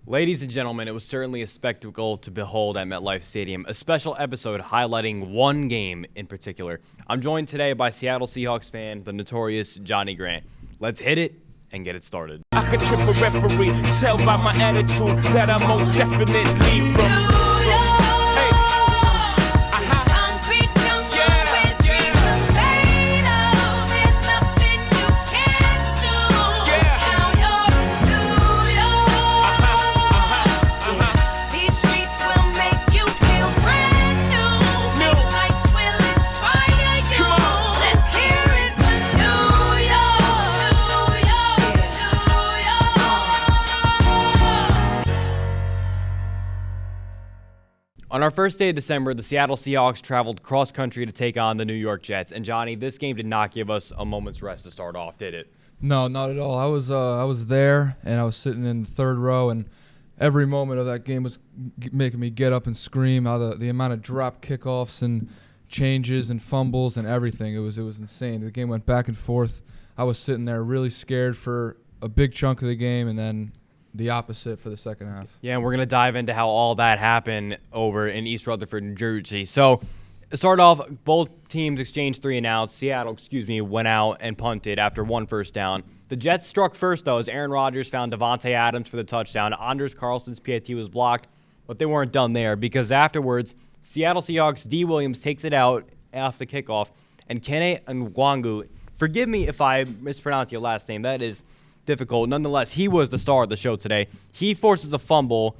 Ladies and gentlemen, it was certainly a spectacle to behold at MetLife Stadium, a special episode highlighting one game in particular. I'm joined today by Seattle Seahawks fan, the notorious Johnny Grant. Let's hit it and get it started. I could trip a referee, tell by my attitude that I most definitely from. On our first day of December, the Seattle Seahawks traveled cross-country to take on the New York Jets. And Johnny, this game did not give us a moment's rest to start off, did it? No, not at all. I was there, and I was sitting in the third row, and every moment of that game was making me get up and scream. How the amount of drop kickoffs and changes and fumbles and everything, it was insane. The game went back and forth. I was sitting there really scared for a big chunk of the game, and then the opposite for the second half. Yeah, and we're going to dive into how all that happened over in East Rutherford, New Jersey. So, to start off, both teams exchanged 3 and outs. Seattle, went out and punted after 1 first down. The Jets struck first, though, as Aaron Rodgers found Devontae Adams for the touchdown. Anders Carlson's PAT was blocked, but they weren't done there because afterwards, Seattle Seahawks D. Williams takes it out off the kickoff, and Kene Ngwangu, forgive me if I mispronounce your last name, that is difficult. Nonetheless, he was the star of the show today. He forces a fumble,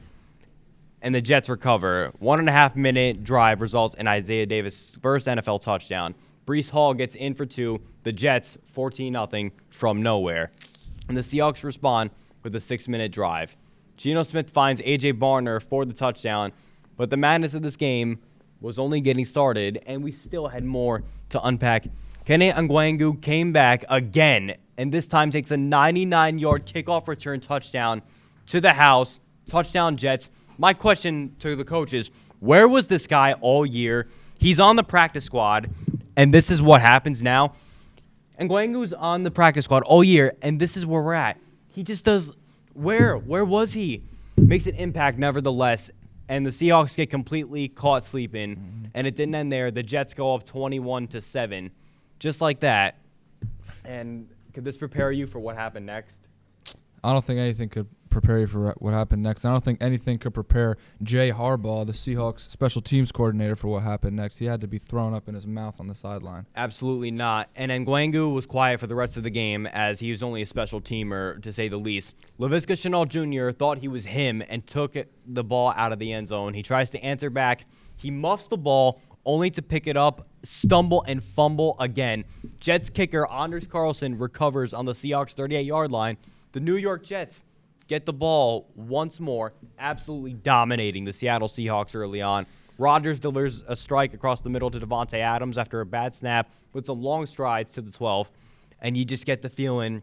and the Jets recover. 1.5-minute drive results in Isaiah Davis' first NFL touchdown. Breece Hall gets in for 2. The Jets 14-0 from nowhere. And the Seahawks respond with a 6-minute drive. Geno Smith finds A.J. Barner for the touchdown, but the madness of this game was only getting started, and we still had more to unpack. Kene Ngwangu came back again, and this time takes a 99-yard kickoff return touchdown to the house. Touchdown Jets. My question to the coaches, where was this guy all year? He's on the practice squad, and this is what happens now. Ngwangu's on the practice squad all year, and this is where we're at. He just does – where was he? Makes an impact nevertheless, and the Seahawks get completely caught sleeping, and it didn't end there. The Jets go up 21-7, just like that. And could this prepare you for what happened next? I don't think anything could prepare you for what happened next. I don't think anything could prepare Jay Harbaugh, the Seahawks special teams coordinator, for what happened next. He had to be thrown up in his mouth on the sideline. Absolutely not. And Ngwangu was quiet for the rest of the game as he was only a special teamer, to say the least. Laviska Shenault Jr. thought he was him and took the ball out of the end zone. He tries to answer back. He muffs the ball only to pick it up, stumble, and fumble again. Jets kicker Anders Carlson recovers on the Seahawks 38-yard line. The New York Jets get the ball once more, absolutely dominating the Seattle Seahawks early on. Rodgers delivers a strike across the middle to Devontae Adams after a bad snap with some long strides to the 12. And you just get the feeling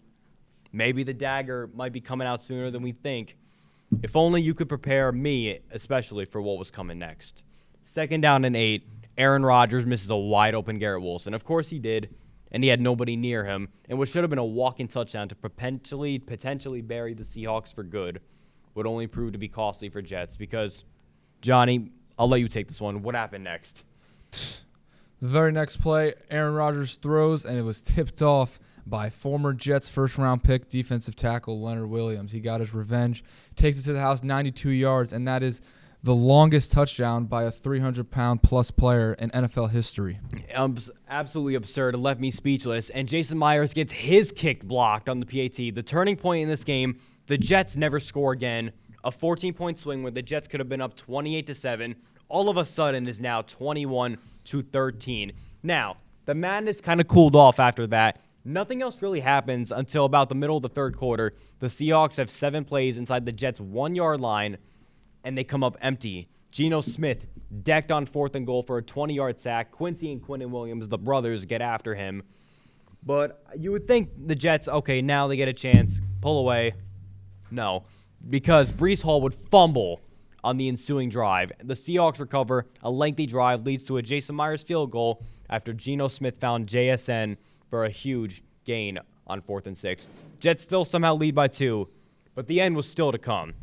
maybe the dagger might be coming out sooner than we think. If only you could prepare me, especially, for what was coming next. 2nd down and 8. Aaron Rodgers misses a wide-open Garrett Wilson. Of course he did, and he had nobody near him. And what should have been a walk-in touchdown to potentially bury the Seahawks for good would only prove to be costly for Jets because, Johnny, I'll let you take this one. What happened next? The very next play, Aaron Rodgers throws, and it was tipped off by former Jets first-round pick defensive tackle Leonard Williams. He got his revenge, takes it to the house, 92 yards, and that is the longest touchdown by a 300-pound-plus player in NFL history. Absolutely absurd. It left me speechless. And Jason Myers gets his kick blocked on the PAT. The turning point in this game, the Jets never score again. A 14-point swing where the Jets could have been up 28-7. All of a sudden is now 21-13. Now, the madness kind of cooled off after that. Nothing else really happens until about the middle of the third quarter. The Seahawks have 7 plays inside the Jets' 1-yard line, and they come up empty. Geno Smith decked on 4th and goal for a 20-yard sack. Quincy and Quinton Williams, the brothers, get after him. But you would think the Jets, okay, now they get a chance, pull away. No, because Breece Hall would fumble on the ensuing drive. The Seahawks recover. A lengthy drive leads to a Jason Myers field goal after Geno Smith found JSN for a huge gain on 4th and 6. Jets still somehow lead by 2, but the end was still to come.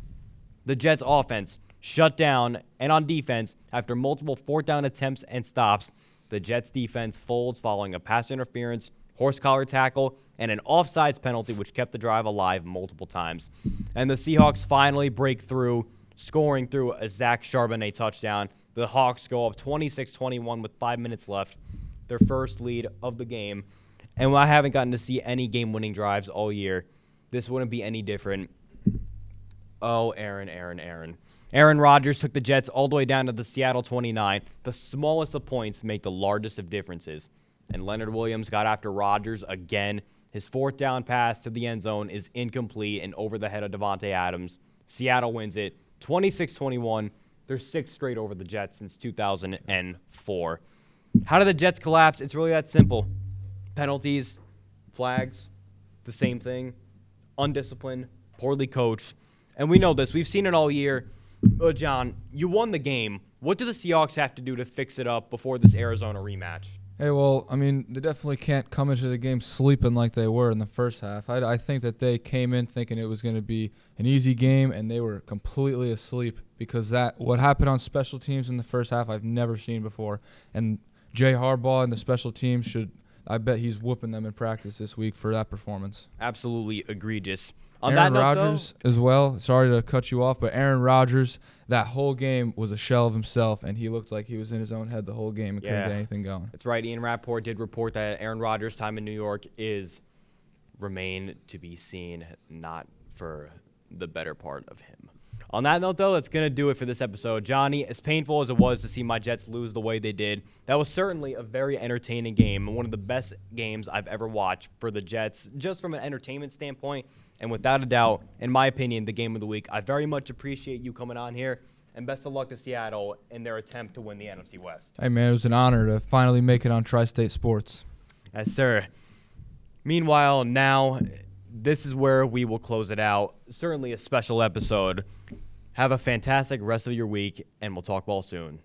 The Jets' offense shut down, and on defense, after multiple fourth down attempts and stops, the Jets' defense folds following a pass interference, horse collar tackle, and an offsides penalty, which kept the drive alive multiple times. And the Seahawks finally break through, scoring through a Zach Charbonnet touchdown. The Hawks go up 26-21 with 5 minutes left, their first lead of the game. And I haven't gotten to see any game-winning drives all year. This wouldn't be any different. Oh, Aaron. Aaron Rodgers took the Jets all the way down to the Seattle 29. The smallest of points make the largest of differences. And Leonard Williams got after Rodgers again. His fourth down pass to the end zone is incomplete and over the head of Devontae Adams. Seattle wins it 26-21. They're sixth straight over the Jets since 2004. How did the Jets collapse? It's really that simple. Penalties, flags, the same thing. Undisciplined, poorly coached. And we know this. We've seen it all year. John, you won the game. What do the Seahawks have to do to fix it up before this Arizona rematch? Hey, well, I mean, they definitely can't come into the game sleeping like they were in the first half. I think that they came in thinking it was going to be an easy game, and they were completely asleep because what happened on special teams in the first half I've never seen before. And Jay Harbaugh and the special teams I bet he's whooping them in practice this week for that performance. Absolutely egregious. Aaron Rodgers as well. Sorry to cut you off, but Aaron Rodgers, that whole game was a shell of himself, and he looked like he was in his own head the whole game and couldn't get anything going. That's right. Ian Rappaport did report that Aaron Rodgers' time in New York remain to be seen, not for the better part of him. On that note, though, that's going to do it for this episode. Johnny, as painful as it was to see my Jets lose the way they did, that was certainly a very entertaining game and one of the best games I've ever watched for the Jets, just from an entertainment standpoint. And without a doubt, in my opinion, the game of the week. I very much appreciate you coming on here, and best of luck to Seattle in their attempt to win the NFC West. Hey, man, it was an honor to finally make it on Tri-State Sports. Yes, sir. Meanwhile, now, this is where we will close it out. Certainly a special episode. Have a fantastic rest of your week, and we'll talk ball soon.